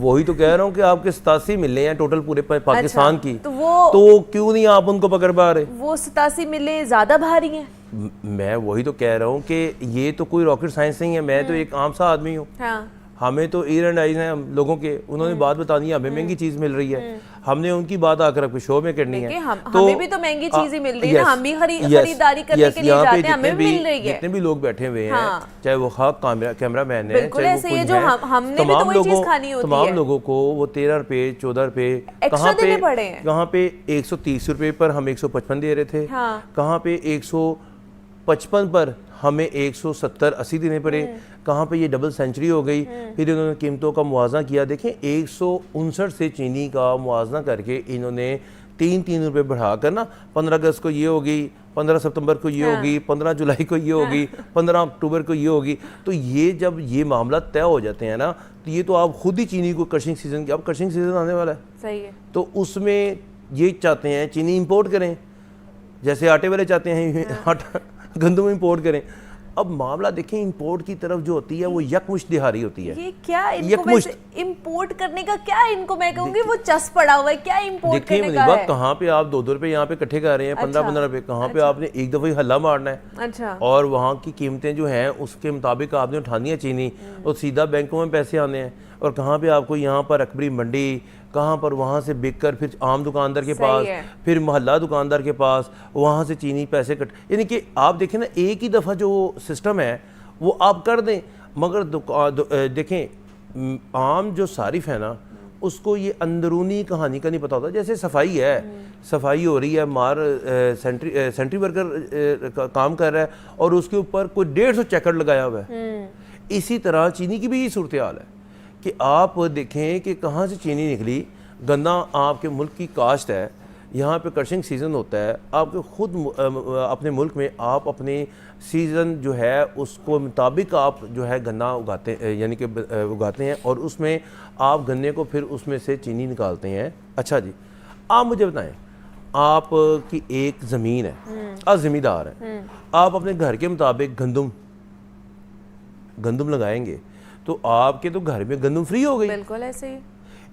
وہی تو کہہ رہا ہوں کہ آپ کے 87 ملے ہیں ٹوٹل پورے پاکستان کی, تو کیوں نہیں آپ ان کو پکڑ پا رہے؟ وہ 87 ملے زیادہ بھاری ہیں. میں وہی تو کہہ رہا ہوں کہ یہ تو کوئی راکٹ سائنس نہیں ہے, میں تو ایک عام سا آدمی ہوں. ہمیں تو ایئر اینڈ آئیز ہیں لوگوں کے, انہوں نے بات بتانی ہے, ہمیں مہنگی چیز مل رہی ہے, ہم نے ان کی بات آ کر اپنے شو میں کرنی ہے. ہمیں بھی تو مہنگی چیزیں مل رہی ہے, ہم بھی خریداری کرنے کے لیے جاتے ہیں, ہمیں بھی مل رہی ہے. جتنے بھی لوگ بیٹھے ہوئے ہیں, چاہے وہ کیمرہ مین ہے, بالکل ایسے ہی جو ہم نے بھی تو وہی چیز کھانی ہوتی ہے. تمام لوگوں کو وہ 13 روپے 14 روپے کہاں پہ 130 روپے پر ہم 155 دے رہے تھے, کہاں پہ 155 پر ہمیں 170-80 دینے پڑے, کہاں پہ یہ ڈبل سینچری ہو گئی. پھر انہوں نے قیمتوں کا موازنہ کیا, دیکھیں 159 سے چینی کا موازنہ کر کے انہوں نے 3 روپے بڑھا کر نا 15 اگست کو یہ ہوگی, 15 ستمبر کو یہ ہوگی, 15 جولائی کو یہ ہوگی, 15 اکتوبر کو یہ ہوگی. تو یہ جب یہ معاملات طے ہو جاتے ہیں نا, تو یہ تو آپ خود ہی چینی کو کرشنگ سیزن کی, اب کرشنگ سیزن آنے والا ہے, صحیح ہے, تو اس میں یہ چاہتے ہیں چینی امپورٹ کریں, جیسے آٹے والے چاہتے ہیں گندم امپورٹ کریں. اب معاملہ دیکھیں امپورٹ کی طرف جو ہوتی ہے وہ یکمشت دہاری ہوتی ہے. یہ کیا امپورٹ کرنے کا کیا, ان کو میں کہوں گی وہ چس پڑا ہوا ہے, کیا امپورٹ کرنے کا ہے؟ کہاں پہ آپ 2 روپے یہاں پہ کٹھے کر رہے ہیں, 15 روپے, کہاں پہ آپ نے ایک دفعہ ہلا مارنا ہے, اور وہاں کی قیمتیں جو ہیں اس کے مطابق آپ نے اٹھانی ہے چینی, اور سیدھا بینکوں میں پیسے آنے ہیں, اور کہاں پہ آپ کو یہاں پر اکبری منڈی, کہاں پر وہاں سے بک کر پھر عام دکاندار کے پاس, پھر محلہ دکاندار کے پاس, وہاں سے چینی پیسے کٹ, یعنی کہ آپ دیکھیں نا ایک ہی دفعہ جو سسٹم ہے وہ آپ کر دیں. مگر دیکھیں عام جو صارف ہے نا اس کو یہ اندرونی کہانی کا نہیں پتا ہوتا. جیسے صفائی ہے, صفائی ہو رہی ہے, سینٹری ورکر کام کر رہا ہے اور اس کے اوپر کوئی 150 چیکر لگایا ہوا ہے. اسی طرح چینی کی بھی یہ صورتحال ہے کہ آپ دیکھیں کہ کہاں سے چینی نکلی. گنا آپ کے ملک کی کاشت ہے, یہاں پہ کرشنگ سیزن ہوتا ہے, آپ کے خود اپنے ملک میں آپ اپنے سیزن جو ہے اس کو مطابق آپ جو ہے گنا اگاتے ہیں, یعنی کہ اگاتے ہیں, اور اس میں آپ گنے کو پھر اس میں سے چینی نکالتے ہیں. اچھا جی, آپ مجھے بتائیں, آپ کی ایک زمین ہے, آپ زمیندار ہیں, آپ اپنے گھر کے مطابق گندم لگائیں گے تو آپ کے تو گھر میں گندم فری ہو گئی. بالکل ایسے ہی.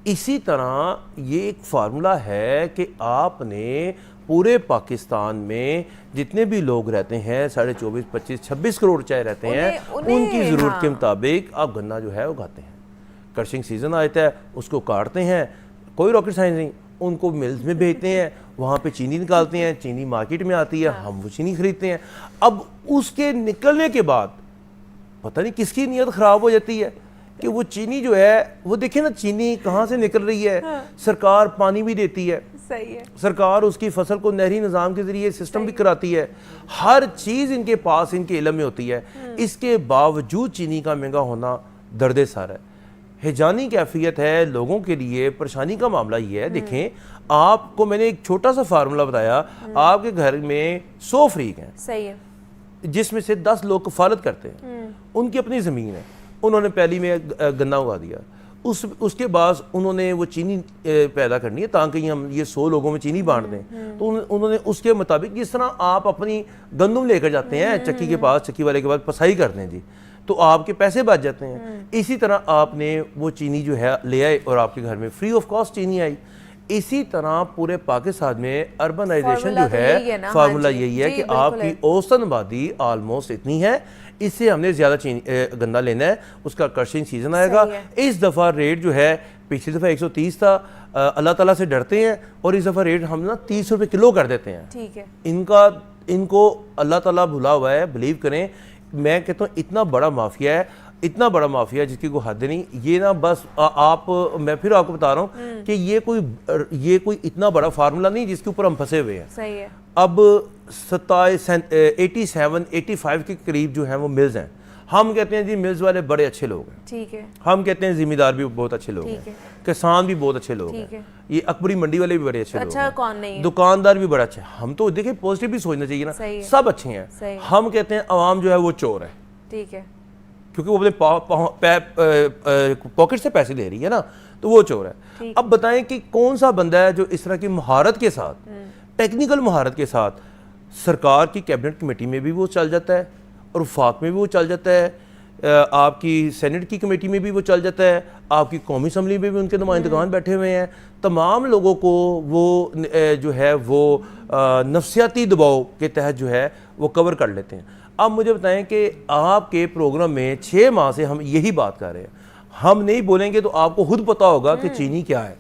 اسی طرح یہ ایک فارمولا ہے کہ آپ نے پورے پاکستان میں جتنے بھی لوگ رہتے ہیں 24, 25, 26 کروڑ چاہے رہتے ہیں, ان کی ضرورت کے مطابق آپ گنا جو ہے اگاتے ہیں. کرشنگ سیزن آتا ہے, اس کو کاٹتے ہیں, کوئی راکٹ سائنس نہیں, ان کو ملز میں بھیجتے ہیں, وہاں پہ چینی نکالتے ہیں, چینی مارکیٹ میں آتی ہے, ہم وہ چینی خریدتے ہیں. اب اس کے نکلنے کے بعد پتہ نہیں کس کی نیت خراب ہو جاتی ہے کہ وہ چینی جو ہے وہ دیکھیں نا چینی کہاں سے نکل رہی ہے. سرکار پانی بھی دیتی ہے, صحیح ہے, سرکار اس کی فصل کو نہری نظام کے ذریعے سسٹم بھی کراتی ہے, ہر چیز ان کے پاس ان کے علم میں ہوتی ہے. اس کے باوجود چینی کا مہنگا ہونا درد سر ہے, ہیجانی کیفیت ہے لوگوں کے لیے. پریشانی کا معاملہ یہ ہے, دیکھیں آپ کو میں نے ایک چھوٹا سا فارمولا بتایا, آپ کے گھر میں 100 فریق ہیں, صحیح ہے, جس میں سے 10 لوگ کفالت کرتے ہیں, ان کی اپنی زمین ہے, انہوں نے پہلی میں گنا اگا دیا, اس کے بعد انہوں نے وہ چینی پیدا کرنی ہے تاکہ ہم یہ 100 لوگوں میں چینی بانٹ دیں. تو انہوں نے اس کے مطابق جس طرح آپ اپنی گندم لے کر جاتے ہیں چکی کے پاس, چکی والے کے بعد پسائی کرتے ہیں جی, تو آپ کے پیسے بچ جاتے ہیں. اسی طرح آپ نے وہ چینی جو ہے لے آئے اور آپ کے گھر میں فری آف کاسٹ چینی آئی. اسی طرح پورے پاکستان میں اربنائزیشن جو ہے فارمولا یہی ہے کہ آپ کی اوسطن آبادی آلموسٹ اتنی ہے, اس سے ہم نے زیادہ گنا لینا ہے, اس کا کرشنگ سیزن آئے گا. اس دفعہ ریٹ جو ہے پچھلی دفعہ 130 تھا, اللہ تعالیٰ سے ڈرتے ہیں اور اس دفعہ ریٹ ہم نا 30 روپے کلو کر دیتے ہیں. ٹھیک ہے, ان کو اللہ تعالیٰ بھلا ہوا ہے, بلیو کریں. میں کہتا ہوں اتنا بڑا مافیا ہے, اتنا بڑا مافیا جس کی کوئی حد نہیں. یہ نا بس میں پھر آپ کو بتا رہا ہوں کہ یہ کوئی اتنا بڑا فارمولا نہیں جس کے اوپر ہم پھنسے ہوئے ہیں. صحیح ہے. اب 87-85 کے قریب جو ہیں وہ ملز ہیں. ہم کہتے ہیں جی ملز والے بڑے اچھے لوگ ہیں, ٹھیک ہے, ہم کہتے ہیں زمیندار بھی بہت اچھے لوگ ہیں, کسان بھی بہت اچھے لوگ ہیں, یہ اکبری منڈی والے بھی بڑے اچھے لوگ ہیں, کون نہیں, دکاندار بھی بڑا اچھے. ہم تو دیکھیں پازیٹیو بھی سوچنا چاہیے نا, سب اچھے ہیں. ہم کہتے ہیں عوام جو ہے وہ چور ہے, ٹھیک ہے, کیونکہ وہ اپنے پاکٹ سے پیسے لے رہی ہے نا, تو وہ چور ہے. اب بتائیں کہ کون سا بندہ ہے جو اس طرح کی مہارت کے ساتھ, ٹیکنیکل مہارت کے ساتھ سرکار کی کیبنٹ کمیٹی میں بھی وہ چل جاتا ہے اور وفاق میں بھی وہ چل جاتا ہے, آپ کی سینٹ کی کمیٹی میں بھی وہ چل جاتا ہے, آپ کی قومی اسمبلی میں بھی ان کے نمائندگان بیٹھے ہوئے ہیں. تمام لوگوں کو وہ جو ہے وہ نفسیاتی دباؤ کے تحت جو ہے وہ کور کر لیتے ہیں. اب مجھے بتائیں کہ آپ کے پروگرام میں 6 ماہ سے ہم یہی بات کر رہے ہیں, ہم نہیں بولیں گے تو آپ کو خود پتا ہوگا کہ چینی کیا ہے.